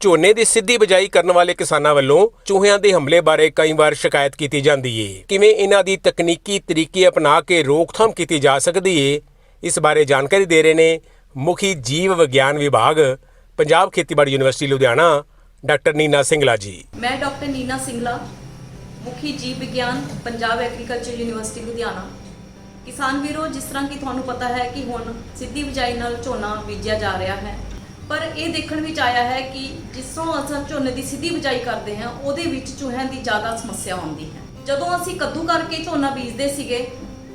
ਝੋਨੇ ਦੀ ਸਿੱਧੀ ਬਿਜਾਈ ਕਰਨ ਵਾਲੇ ਕਿਸਾਨਾਂ ਵੱਲੋਂ ਚੂਹਿਆਂ ਦੇ ਹਮਲੇ ਬਾਰੇ ਕਈ ਵਾਰ ਸ਼ਿਕਾਇਤ ਕੀਤੀ ਜਾਂਦੀ ਏ। ਕਿਵੇਂ ਇਹਨਾਂ ਦੀ ਤਕਨੀਕੀ ਤਰੀਕੇ ਅਪਣਾ ਕੇ ਰੋਕਥਾਮ ਕੀਤੀ ਜਾ ਸਕਦੀ ਏ, ਇਸ ਬਾਰੇ ਜਾਣਕਾਰੀ ਦੇ ਰਹੇ ਨੇ ਮੁਖੀ ਜੀਵ ਵਿਗਿਆਨ ਵਿਭਾਗ ਪੰਜਾਬ ਖੇਤੀਬਾੜੀ ਯੂਨੀਵਰਸਿਟੀ ਲੁਧਿਆਣਾ ਡਾਕਟਰ ਨੀਨਾ ਸਿੰਗਲਾ जी। मैं डॉक्टर नीना सिंगला, मुखी जीव विज्ञान पंजाब एग्रीकल्चर यूनिवर्सिटी लुधियाना। किसान वीरों, जिस तरह की तुहानू पता है कि हुण सिद्धी बिजाई नाल झोना बीजिया जा रहा है, पर यह देखण विच आया है कि जिसों असां झोने की सीधी बिजाई करते हैं उहदे विच चूहिਆਂ ਦੀ ज़्यादा समस्या आउंदी है। जदों असीं कद्दू करके झोना बीजदे सीगे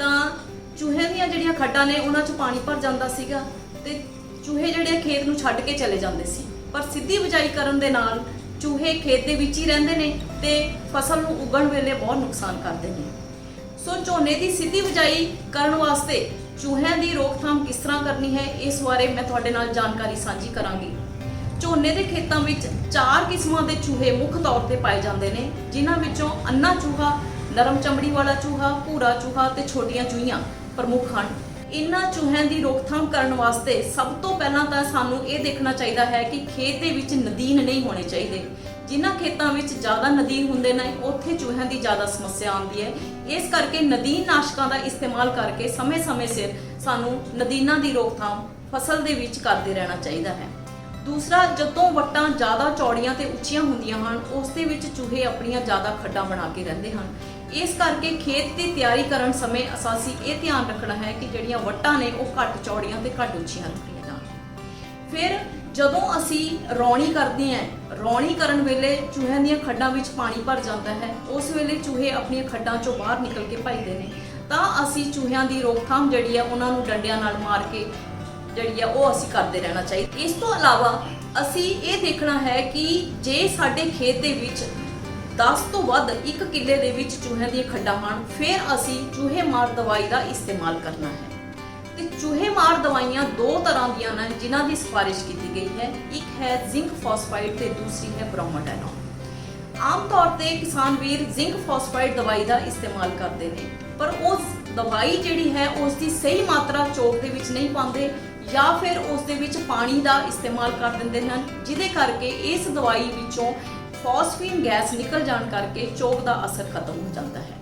तां चूहिਆਂ ਦੀਆਂ ਜਿਹੜੀਆਂ ਖੱਡਾਂ ਨੇ ਉਹਨਾਂ 'ਚ ਪਾਣੀ ਭਰ ਜਾਂਦਾ ਸੀਗਾ ਤੇ ਚੂਹੇ ਜਿਹੜੇ ਖੇਤ ਨੂੰ ਛੱਡ ਕੇ ਚਲੇ ਜਾਂਦੇ ਸੀ। पर सीधी बिजाई करन दे नाल चूहे खेत दे विच ही रहिंदे ने ते फसल नूं उगण वेले बहुत नुकसान करदे ने। सो झोने की सीधी बिजाई करन वास्ते चूहिਆਂ ਦੀ रोकथाम किस तरह करनी है, इस बारे मैं तुहाडे नाल जानकारी साझी करांगी। झोने के खेतों में 4 किस्मां दे चूहे मुख्य तौर पर पाए जाते हैं, जिन्हां विचों अन्ना चूहा, नरम चमड़ी वाला चूहा, भूरा चूहा ते छोटियां चूहियां प्रमुख हैं। इन्हां चूहिਆਂ ਦੀ रोकथाम करने वास्ते सब तो पहला तो सानू ये देखना चाहिए है कि खेत दे विच नदीन नहीं होने चाहिए। जिन्हां खेतों में ज़्यादा नदीन होंदे ने उत्थे चूहिਆਂ की ज़्यादा समस्या आती है। इस करके नदीन नाशकों का इस्तेमाल करके समय समय सिर सानू नदीनां की रोकथाम फसल दे विच करते रहना चाहिए है। दूसरा, जदों वट्टां ज़्यादा चौड़ियां ते उच्चियां हुंदियां हन उस दे विच चूहे अपनियां ज़्यादा खड्डां बना के रहिंदे हन। इस करके खेत की तैयारी करन समय असां ये ध्यान रखना है कि जिहड़ियां वट्टां ने वो घट चौड़ियां ते घट उच्चियां रखणियां जाण। फिर जदों असीं रौणी करदे हां, रौणी करन वेले चूहिਆਂ ਦੀਆਂ खड्डां विच पानी भर जाता है, उस वेले चूहे अपनियां खड्डां चों बाहर निकल के भजदे ने। तां असीं चूहिਆਂ ਦੀ रोकथाम जिहड़ी है उन्हां नूं डंडिਆਂ नाल मार के ਜਿਹੜੀ ਆ ਉਹ ਅਸੀਂ ਕਰਦੇ ਰਹਿਣਾ ਚਾਹੀਦਾ। ਇਸ ਤੋਂ ਇਲਾਵਾ ਅਸੀਂ ਇਹ ਦੇਖਣਾ ਹੈ ਕਿ ਜੇ ਸਾਡੇ ਖੇਤ ਦੇ ਵਿੱਚ 10 ਤੋਂ ਵੱਧ 1 ਕਿੱਲੇ ਦੇ ਵਿੱਚ ਚੂਹਿਆਂ ਦੀਆਂ ਖੱਡਾਂ ਹਨ, ਫਿਰ ਅਸੀਂ ਚੂਹੇ ਮਾਰ ਦਵਾਈ ਦਾ ਇਸਤੇਮਾਲ ਕਰਨਾ ਹੈ। ਤੇ ਚੂਹੇ ਮਾਰ ਦਵਾਈਆਂ 2 ਤਰ੍ਹਾਂ ਦੀਆਂ ਨੇ ਜਿਨ੍ਹਾਂ ਦੀ ਸਿਫਾਰਿਸ਼ ਕੀਤੀ ਗਈ ਹੈ। ਇੱਕ ਹੈ ਜ਼ਿੰਕ ਫਾਸਫਾਈਡ ਤੇ ਦੂਸਰੀ ਹੈ ਬ੍ਰੋਮੋਡੈਨੋਨ। ਆਮ ਤੌਰ ਤੇ ਕਿਸਾਨ ਵੀਰ ਜ਼ਿੰਕ ਫਾਸਫਾਈਡ ਦਵਾਈ ਦਾ ਇਸਤੇਮਾਲ ਕਰਦੇ ਨੇ, ਪਰ ਉਸ ਦਵਾਈ ਜਿਹੜੀ ਹੈ ਉਸ ਦੀ ਸਹੀ ਮਾਤਰਾ ਚੋਗ ਦੇ ਵਿੱਚ ਨਹੀਂ ਪਾਉਂਦੇ ਜਾਂ ਫਿਰ ਉਸ ਦੇ ਵਿੱਚ ਪਾਣੀ ਦਾ ਇਸਤੇਮਾਲ ਕਰ ਦਿੰਦੇ ਹਨ, ਜਿਹਦੇ ਕਰਕੇ ਇਸ ਦਵਾਈ ਵਿੱਚੋਂ ਫਾਸਫੀਨ ਗੈਸ ਨਿਕਲ ਜਾਣ ਕਰਕੇ ਚੋਗ ਦਾ ਅਸਰ ਖਤਮ ਹੋ ਜਾਂਦਾ ਹੈ।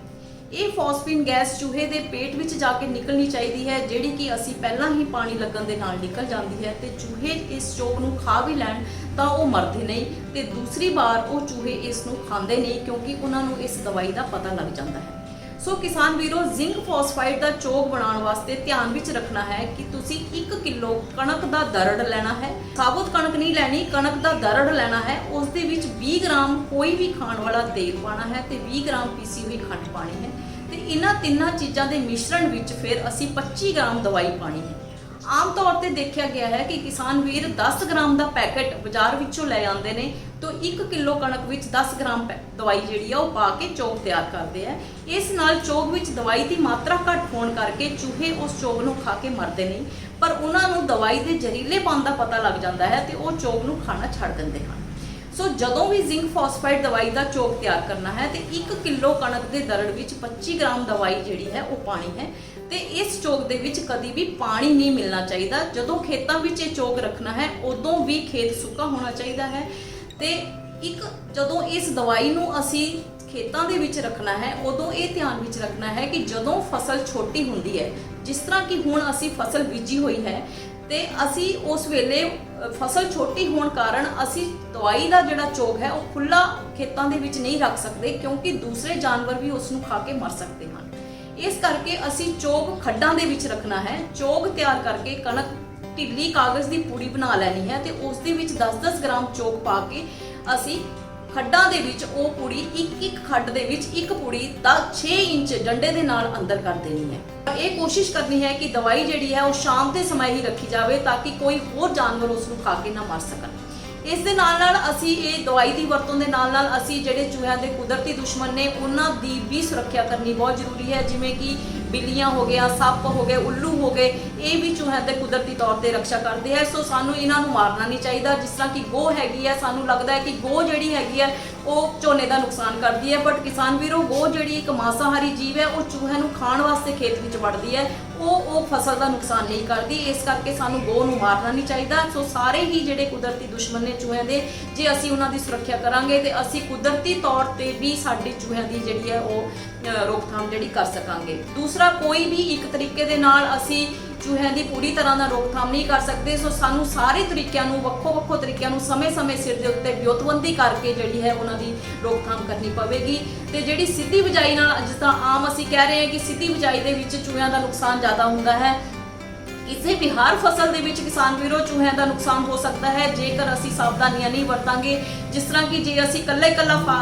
ਇਹ ਫਾਸਫੀਨ ਗੈਸ ਚੂਹੇ ਦੇ ਪੇਟ ਵਿੱਚ ਜਾ ਕੇ ਨਿਕਲਣੀ ਚਾਹੀਦੀ ਹੈ, ਜਿਹੜੀ ਕਿ ਅਸੀਂ ਪਹਿਲਾਂ ਹੀ ਪਾਣੀ ਲੱਗਣ ਦੇ ਨਾਲ ਨਿਕਲ ਜਾਂਦੀ ਹੈ ਤੇ ਚੂਹੇ ਇਸ ਚੋਗ ਨੂੰ ਖਾ ਵੀ ਲੈਣ ਤਾਂ ਉਹ ਮਰਦੇ ਨਹੀਂ ਤੇ ਦੂਸਰੀ ਵਾਰ ਉਹ ਚੂਹੇ ਇਸ ਨੂੰ ਖਾਂਦੇ ਨਹੀਂ, ਕਿਉਂਕਿ ਉਹਨਾਂ ਨੂੰ ਇਸ ਦਵਾਈ ਦਾ ਪਤਾ ਲੱਗ ਜਾਂਦਾ ਹੈ। सो किसान वीरों, जिंक फॉस्फाइड का चोग बनाने वास्ते ध्यान विच रखना है कि तुसी 1 किलो कणक का दरड़ लेना है। साबुत कणक नहीं लैनी, कणक का दरड़ लेना है। उस दे विच 20 ग्राम कोई भी खाण वाला तेल पाना है ते 20 ग्राम पीसी हुई खंड पानी है ते इन्हां तिन्नां चीज़ां दे मिश्रण विच फिर असी 25 ग्राम दवाई पानी है। आम तौर पर देखा गया है कि किसान वीर 10 ग्राम का पैकेट बाजार विचों ले आते हैं, तो 1 किलो कणक विच 10 ग्राम दवाई जिहड़ी है वो पा के चोग तैयार करते हैं। इस नाल चोग विच दवाई की मात्रा घट होने करके चूहे उस चोग नूं खा के मरते नहीं, पर उन्हां नूं दवाई के जहरीलेपन का पता लग जाता है तो वो चोग नूं खाना छड्ड दिंदे हन। सो जदों भी जिंक फॉस्फाइड दवाई का चोग तैयार करना है तो 1 किलो कणक के दरड़ विच 25 ग्राम दवाई जिहड़ी है वो पानी है ते इस चोग दे विच कदी भी पानी नहीं मिलना चाहिए। जदों खेतों विच ये चोग रखना है उदों भी खेत सुक्का होना चाहिए है ते जदों इस दवाई नूं असी खेतों दे विच रखना है उदों ये ध्यान विच रखना है कि जदों फसल छोटी हुंदी है, जिस तरह कि हुण असी फसल बीजी हुई है ते असी उस वेले फसल छोटी होने कारण असी दवाई का जिहड़ा चोग है वो खुला खेतों दे विच नहीं रख सकते, क्योंकि दूसरे जानवर भी उसनूं खा के मर सकते हैं। इस करके असी चोग खड्डां दे विच रखना है। चोग तैयार करके कणक ढिली कागज़ की पूड़ी बना लैनी है तो उस दे विच 10-10 ग्राम चोग पा के असी खड्डां दे विच ਉਹ पूड़ी एक खड्ड दे विच एक पूड़ी 6 इंच डंडे दे नाल अंदर कर देनी है। ये कोशिश करनी है कि दवाई जिहड़ी है वो शाम के समय ही रखी जाए ताकि कोई होर जानवर उसनूं खा के ना मर सकन। इस दे नाल नाल असी ये दवाई की वरतों के नाल नाल असी जिहड़े चूहिਆਂ के कुदरती दुश्मन ने उन्हां दी भी सुरक्षा करनी बहुत जरूरी है, जिवें कि बिल्लियां हो गया, सप हो गए, उल्लू हो गए, ये भी चूहिਆਂ के कुदरती तौर पर रक्षा करते हैं। सो सानू इन्हां नूं मारना नहीं चाहिए। जिस तरह की गो हैगी है, सानू लगता है कि गो जिहड़ी हैगी है वो झोने का नुकसान करती है, बट किसान वीरों गो जिहड़ी एक मांसाहारी जीव है वो चूहिਆਂ नूं खाण वास्ते खेत विच वड़दी है, ਉਹ ਫਸਲ ਦਾ ਨੁਕਸਾਨ ਨਹੀਂ ਕਰਦੀ। ਇਸ ਕਰਕੇ ਸਾਨੂੰ ਗਊ ਨੂੰ ਮਾਰਨਾ ਨਹੀਂ ਚਾਹੀਦਾ। ਸੋ ਸਾਰੇ ਹੀ ਜਿਹੜੇ ਕੁਦਰਤੀ ਦੁਸ਼ਮਣ ਨੇ ਚੂਹਿਆਂ ਦੇ, ਜੇ ਅਸੀਂ ਉਹਨਾਂ ਦੀ ਸੁਰੱਖਿਆ ਕਰਾਂਗੇ ਤੇ ਅਸੀਂ ਕੁਦਰਤੀ ਤੌਰ ਤੇ ਵੀ ਸਾਡੀ ਚੂਹਿਆਂ ਦੀ ਜਿਹੜੀ ਹੈ ਉਹ ਰੋਕਥਾਮ ਜਿਹੜੀ ਕਰ ਸਕਾਂਗੇ। ਦੂਸਰਾ, ਕੋਈ ਵੀ ਇੱਕ ਤਰੀਕੇ ਦੇ ਨਾਲ ਅਸੀਂ ਚੂਹਿਆਂ ਦੀ ਪੂਰੀ ਤਰ੍ਹਾਂ ਨਾਲ ਰੋਕਥਾਮ ਨਹੀਂ ਕਰ ਸਕਦੇ। ਸੋ ਸਾਨੂੰ ਸਾਰੇ ਤਰੀਕਿਆਂ ਨੂੰ, ਵੱਖੋ ਤਰੀਕਿਆਂ ਨੂੰ ਸਮੇਂ-ਸਮੇਂ ਸਿਰ ਦੇ ਉੱਤੇ ਵਿਉਂਤਬੰਦੀ ਕਰਕੇ ਜਿਹੜੀ ਹੈ ਉਹਨਾਂ ਦੀ ਰੋਕਥਾਮ ਕਰਨੀ ਪਵੇਗੀ। ਤੇ ਜਿਹੜੀ ਸਿੱਧੀ ਬਿਜਾਈ ਨਾਲ, ਜਿਸ ਤਰ੍ਹਾਂ ਆਮ ਅਸੀਂ ਕਹਿ ਰਹੇ ਹਾਂ ਕਿ ਸਿੱਧੀ ਬਿਜਾਈ ਦੇ ਵਿੱਚ ਚੂਹਿਆਂ ਦਾ ਨੁਕਸਾਨ ਜ਼ਿਆਦਾ ਹੁੰਦਾ ਹੈ, ਇਸੇ ਵੀ ਹਰ ਫਸਲ ਦੇ ਵਿੱਚ ਕਿਸਾਨ ਵੀਰੋ ਚੂਹਿਆਂ ਦਾ ਨੁਕਸਾਨ ਹੋ ਸਕਦਾ ਹੈ ਜੇਕਰ ਅਸੀਂ ਸਾਵਧਾਨੀਆਂ ਨਹੀਂ ਵਰਤਾਂਗੇ। ਜਿਸ ਤਰ੍ਹਾਂ ਕਿ ਜੇ ਅਸੀਂ ਇਕੱਲਾ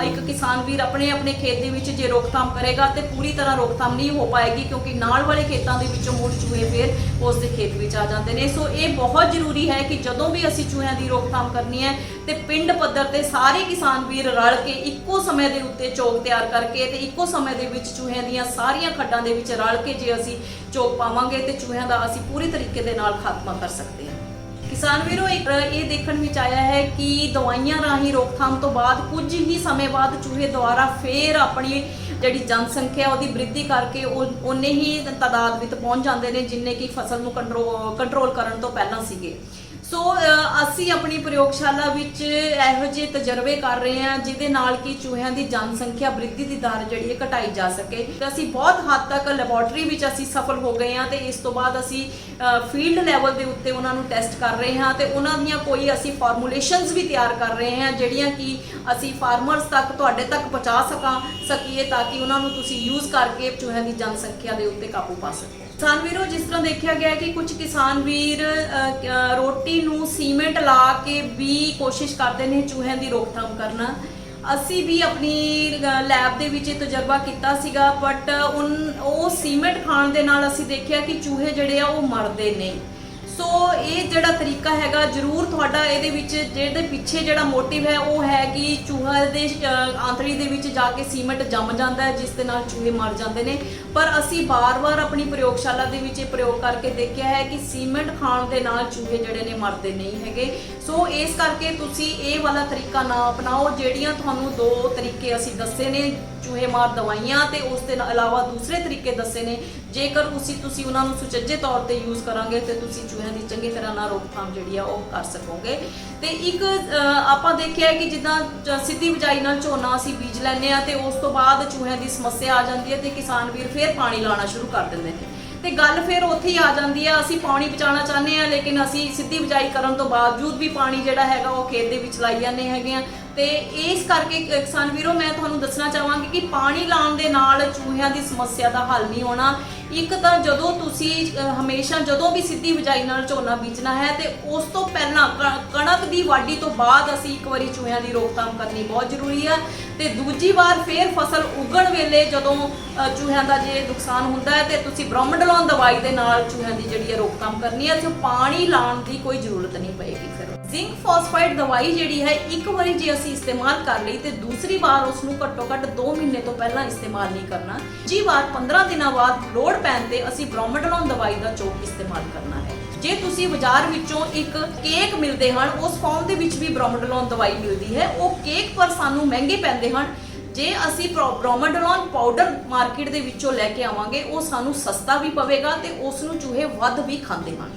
ਇੱਕ ਕਿਸਾਨ ਵੀਰ ਆਪਣੇ ਖੇਤ ਦੇ ਵਿੱਚ ਜੇ ਰੋਕਥਾਮ ਕਰੇਗਾ ਤੇ ਪੂਰੀ ਤਰ੍ਹਾਂ ਰੋਕਥਾਮ ਨਹੀਂ ਹੋ ਪਾਏਗੀ, ਕਿਉਂਕਿ ਨਾਲ ਵਾਲੇ ਖੇਤਾਂ ਦੇ ਵਿੱਚੋਂ ਮੁੜ ਚੂਹੇ ਫਿਰ ਉਸ ਦੇ ਖੇਤ ਵਿੱਚ ਆ ਜਾਂਦੇ ਨੇ। ਸੋ ਇਹ ਬਹੁਤ ਜ਼ਰੂਰੀ ਹੈ ਕਿ ਜਦੋਂ ਵੀ ਅਸੀਂ ਚੂਹਿਆਂ ਦੀ ਰੋਕਥਾਮ ਕਰਨੀ ਹੈ ਤੇ ਪਿੰਡ ਪੱਧਰ ਤੇ ਸਾਰੇ ਕਿਸਾਨ ਵੀਰ ਰਲ ਕੇ ਇੱਕੋ ਸਮੇਂ ਦੇ ਉੱਤੇ ਚੋਕ ਤਿਆਰ ਕਰਕੇ ਤੇ ਇੱਕੋ ਸਮੇਂ ਦੇ ਵਿੱਚ ਚੂਹਿਆਂ ਦੀਆਂ ਸਾਰੀਆਂ ਖੱਡਾਂ ਦੇ ਵਿੱਚ ਰਲ ਕੇ ਜੇ ਅਸੀਂ ਚੋਕ ਪਾਵਾਂਗੇ ਤੇ ਚੂਹਿਆਂ ਦਾ ਅਸੀਂ ਪੂਰੀ ਤਰੀਕੇ ਦੇ ਨਾਲ ਖਾਤਮਾ ਕਰ ਸਕਦੇ ਹਾਂ। ਕਿਸਾਨ ਵੀਰੋ, ਇਹ ਦੇਖਣ ਵਿੱਚ ਆਇਆ ਹੈ ਕਿ ਦਵਾਈਆਂ ਰਾਹੀਂ ਰੋਕਥਾਮ ਤੋਂ ਬਾਅਦ ਕੁਝ ਹੀ ਸਮੇਂ ਬਾਅਦ ਚੂਹੇ ਦੁਆਰਾ ਫੇਰ ਆਪਣੀ ਜਿਹੜੀ ਜਨਸੰਖਿਆ ਉਹਦੀ ਬ੍ਰਿਧੀ ਕਰਕੇ ਉਹਨੇ ਹੀ ਤਾਦਾਦ ਵਿੱਚ ਪਹੁੰਚ ਜਾਂਦੇ ਨੇ ਜਿੰਨੇ ਕਿ ਫਸਲ ਨੂੰ ਕੰਟਰੋਲ ਕਰਨ ਤੋਂ ਪਹਿਲਾਂ ਸੀਗੇ। ਸੋ ਅਸੀਂ ਆਪਣੀ ਪ੍ਰਯੋਗਸ਼ਾਲਾ ਵਿੱਚ ਇਹੋ ਜਿਹੇ ਤਜਰਬੇ ਕਰ ਰਹੇ ਹਾਂ ਜਿਹਦੇ ਨਾਲ ਕਿ ਚੂਹਿਆਂ ਦੀ ਜਨਸੰਖਿਆ ਬ੍ਰਿਧੀ ਦੀ ਦਰ ਜਿਹੜੀ ਹੈ ਘਟਾਈ ਜਾ ਸਕੇ। ਤੇ ਅਸੀਂ ਬਹੁਤ ਹੱਦ ਤੱਕ ਲੈਬੋਰੇਟਰੀ ਵਿੱਚ ਅਸੀਂ ਸਫਲ ਹੋ ਗਏ ਹਾਂ ਤੇ ਇਸ ਤੋਂ ਬਾਅਦ ਅਸੀਂ ਫੀਲਡ ਲੈਵਲ ਦੇ ਉੱਤੇ ਉਹਨਾਂ ਨੂੰ ਟੈਸਟ ਕਰ ਰਹੇ ਹਾਂ ਤੇ ਉਹਨਾਂ ਦੀਆਂ ਕੋਈ ਅਸੀਂ ਫਾਰਮੂਲੇਸ਼ਨਸ ਵੀ ਤਿਆਰ ਕਰ ਰਹੇ ਹਾਂ ਜਿਹੜੀਆਂ ਕਿ ਅਸੀਂ ਫਾਰਮਰਸ ਤੱਕ, ਤੁਹਾਡੇ ਤੱਕ ਪਹੁੰਚਾ ਸਕੀਏ ਤਾਂ ਕਿ ਉਹਨਾਂ ਨੂੰ ਤੁਸੀਂ ਯੂਜ਼ ਕਰਕੇ ਚੂਹਿਆਂ ਦੀ ਜਨਸੰਖਿਆ ਦੇ ਉੱਤੇ ਕਾਬੂ ਪਾ ਸਕੋ। ਕਿਸਾਨ ਵੀਰੋ, ਜਿਸ ਤਰ੍ਹਾਂ ਦੇਖਿਆ ਗਿਆ ਕਿ ਕੁਝ ਕਿਸਾਨ ਵੀਰ ਰੋਟੀ ਨੂੰ ਸੀਮੈਂਟ ਲਾ ਕੇ ਵੀ ਕੋਸ਼ਿਸ਼ ਕਰਦੇ ਨੇ ਚੂਹਿਆਂ ਦੀ ਰੋਕਥਾਮ ਕਰਨਾ। ਅਸੀਂ ਵੀ ਆਪਣੀ ਲੈਬ ਦੇ ਵਿੱਚ ਤਜਰਬਾ ਕੀਤਾ ਸੀਗਾ, ਬਟ ਉਹ ਸੀਮੈਂਟ ਖਾਣ ਦੇ ਨਾਲ ਅਸੀਂ ਦੇਖਿਆ ਕਿ ਚੂਹੇ ਜਿਹੜੇ ਆ ਉਹ ਮਰਦੇ ਨਹੀਂ। ਸੋ ਇਹ ਜਿਹੜਾ ਤਰੀਕਾ ਹੈਗਾ, ਜ਼ਰੂਰ ਤੁਹਾਡਾ ਇਹਦੇ ਵਿੱਚ ਜਿਹਦੇ ਪਿੱਛੇ ਜਿਹੜਾ ਮੋਟਿਵ ਹੈ ਉਹ ਹੈ ਕਿ ਚੂਹਾ ਦੇ ਆਂਤੜੀ ਦੇ ਵਿੱਚ ਜਾ ਕੇ ਸੀਮੈਂਟ ਜੰਮ ਜਾਂਦਾ ਹੈ ਜਿਸ ਦੇ ਨਾਲ ਚੂਹੇ ਮਰ ਜਾਂਦੇ ਨੇ। ਪਰ ਅਸੀਂ ਬਾਰ-ਬਾਰ ਆਪਣੀ ਪ੍ਰਯੋਗਸ਼ਾਲਾ ਦੇ ਵਿੱਚ ਇਹ ਪ੍ਰਯੋਗ ਕਰਕੇ ਦੇਖਿਆ ਹੈ ਕਿ ਸੀਮੈਂਟ ਖਾਣ ਦੇ ਨਾਲ ਚੂਹੇ ਜਿਹੜੇ ਨੇ ਮਰਦੇ ਨਹੀਂ ਹੈਗੇ। ਸੋ ਇਸ ਕਰਕੇ ਤੁਸੀਂ ਇਹ ਵਾਲਾ ਤਰੀਕਾ ਨਾ ਅਪਣਾਓ। ਜਿਹੜੀਆਂ ਤੁਹਾਨੂੰ ਦੋ ਤਰੀਕੇ ਅਸੀਂ ਦੱਸੇ ਨੇ, ਚੂਹੇ ਮਾਰ ਦਵਾਈਆਂ ਤੇ ਉਸ ਦੇ ਇਲਾਵਾ ਦੂਸਰੇ ਤਰੀਕੇ ਦੱਸੇ ਨੇ, ਜੇਕਰ ਤੁਸੀਂ ਉਹਨਾਂ ਨੂੰ ਸੁਚੱਜੇ ਤੌਰ ਤੇ ਯੂਜ਼ ਕਰਾਂਗੇ ਤੇ ਤੁਸੀਂ ਚੂਹਿਆਂ ਦੀ ਚੰਗੀ ਤਰ੍ਹਾਂ ਨਾਲ ਰੋਕਥਾਮ ਜਿਹੜੀ ਆ ਉਹ ਕਰ ਸਕੋਗੇ। ਤੇ ਇੱਕ ਆਪਾਂ ਦੇਖਿਆ ਕਿ ਜਿੱਦਾਂ ਸਿੱਧੀ ਬਿਜਾਈ ਨਾਲ ਝੋਨਾ ਅਸੀਂ ਬੀਜ ਲੈਂਦੇ ਆ ਤੇ ਉਸ ਤੋਂ ਬਾਅਦ ਚੂਹਿਆਂ ਦੀ ਸਮੱਸਿਆ ਆ ਜਾਂਦੀ ਹੈ ਤੇ ਕਿਸਾਨ ਵੀਰ ਫਿਰ ਪਾਣੀ ਲਾਉਣਾ ਸ਼ੁਰੂ ਕਰ ਦਿੰਦੇ ਨੇ ਤੇ ਗੱਲ ਫਿਰ ਉੱਥੇ ਹੀ ਆ ਜਾਂਦੀ ਹੈ। ਅਸੀਂ ਪਾਣੀ ਬਚਾਉਣਾ ਚਾਹੁੰਦੇ ਆ ਲੇਕਿਨ ਅਸੀਂ ਸਿੱਧੀ ਬਿਜਾਈ ਕਰਨ ਤੋਂ ਬਾਵਜੂਦ ਵੀ ਪਾਣੀ ਜਿਹੜਾ ਹੈਗਾ ਉਹ ਖੇਤ ਦੇ ਵਿੱਚ ਲਾਈ ਜਾਂਦੇ ਹੈਗੇ ਆ। ਤੇ ਇਸ ਕਰਕੇ ਕਿਸਾਨ ਵੀਰੋ, ਮੈਂ ਤੁਹਾਨੂੰ ਦੱਸਣਾ ਚਾਹਾਂਗੀ ਕਿ ਪਾਣੀ ਲਾਉਣ ਦੇ ਨਾਲ ਚੂਹਿਆਂ ਦੀ ਸਮੱਸਿਆ ਦਾ ਹੱਲ ਨਹੀਂ ਹੋਣਾ। ਇੱਕ ਤਾਂ ਜਦੋਂ ਤੁਸੀਂ ਹਮੇਸ਼ਾ ਜਦੋਂ ਵੀ ਸਿੱਧੀ ਬਿਜਾਈ ਨਾਲ ਝੋਨਾ ਬੀਜਣਾ ਹੈ ਤੇ ਉਸ ਤੋਂ ਪਹਿਲਾਂ ਕਣਕ ਦੀ ਵਾਢੀ ਤੋਂ ਬਾਅਦ ਅਸੀਂ ਇੱਕ ਵਾਰੀ ਚੂਹਿਆਂ ਦੀ ਰੋਕਥਾਮ ਕਰਨੀ ਬਹੁਤ ਜ਼ਰੂਰੀ ਹੈ। ਤੇ ਦੂਜੀ ਵਾਰ ਫੇਰ ਫਸਲ ਉਗਣ ਵੇਲੇ ਜਦੋਂ ਚੂਹਿਆਂ ਦਾ ਜੇ ਨੁਕਸਾਨ ਹੁੰਦਾ ਹੈ ਤੇ ਤੁਸੀਂ ਬ੍ਰੋਮੋਡੋਲਨ ਦਵਾਈ ਦੇ ਨਾਲ ਚੂਹਿਆਂ ਦੀ ਜਿਹੜੀ ਹੈ ਰੋਕਥਾਮ ਕਰਨੀ ਹੈ ਤੇ ਪਾਣੀ ਲਾਉਣ ਦੀ ਕੋਈ ਜ਼ਰੂਰਤ ਨਹੀਂ ਪਏਗੀ। ਫਿਰ ਜ਼ਿੰਕ ਫਾਸਫਾਈਡ ਦਵਾਈ ਜਿਹੜੀ ਹੈ ਇੱਕ ਵਾਰੀ ਜੇ ਅਸੀਂ ਇਸਤੇਮਾਲ ਕਰ ਲਈ ਤੇ ਦੂਸਰੀ ਵਾਰ ਉਸ ਨੂੰ ਘੱਟੋ ਘੱਟ 2 ਮਹੀਨੇ ਤੋਂ ਪਹਿਲਾਂ ਇਸਤੇਮਾਲ ਨਹੀਂ ਕਰਨਾ। ਜੀ ਵਾਰ 15 ਦਿਨਾਂ ਬਾਅਦ ਲੋੜ ਪੈਣ ਤੇ ਅਸੀਂ ਬ੍ਰੋਮੋਡੋਲਨ ਦਵਾਈ ਦਾ ਚੋਕ ਇਸਤੇਮਾਲ ਕਰਨਾ ਹੈ। ਜੇ ਤੁਸੀਂ ਬਾਜ਼ਾਰ ਵਿੱਚੋਂ ਇੱਕ ਕੇਕ ਮਿਲਦੇ ਹਨ, ਉਸ ਫਾਰਮ ਦੇ ਵਿੱਚ ਵੀ ਬ੍ਰੋਮੋਡੋਲਨ ਦਵਾਈ ਮਿਲਦੀ ਹੈ। ਉਹ ਕੇਕ ਪਰ ਸਾਨੂੰ ਮਹਿੰਗੇ ਪੈਂਦੇ ਹਨ। ਜੇ ਅਸੀਂ ਬ੍ਰੋਮੋਡੋਲਨ ਪਾਊਡਰ ਮਾਰਕੀਟ ਦੇ ਵਿੱਚੋਂ ਲੈ ਕੇ ਆਵਾਂਗੇ ਉਹ ਸਾਨੂੰ ਸਸਤਾ ਵੀ ਪਵੇਗਾ ਤੇ ਉਸ ਨੂੰ ਚੂਹੇ ਵੱਧ ਵੀ ਖਾਂਦੇ ਹਨ।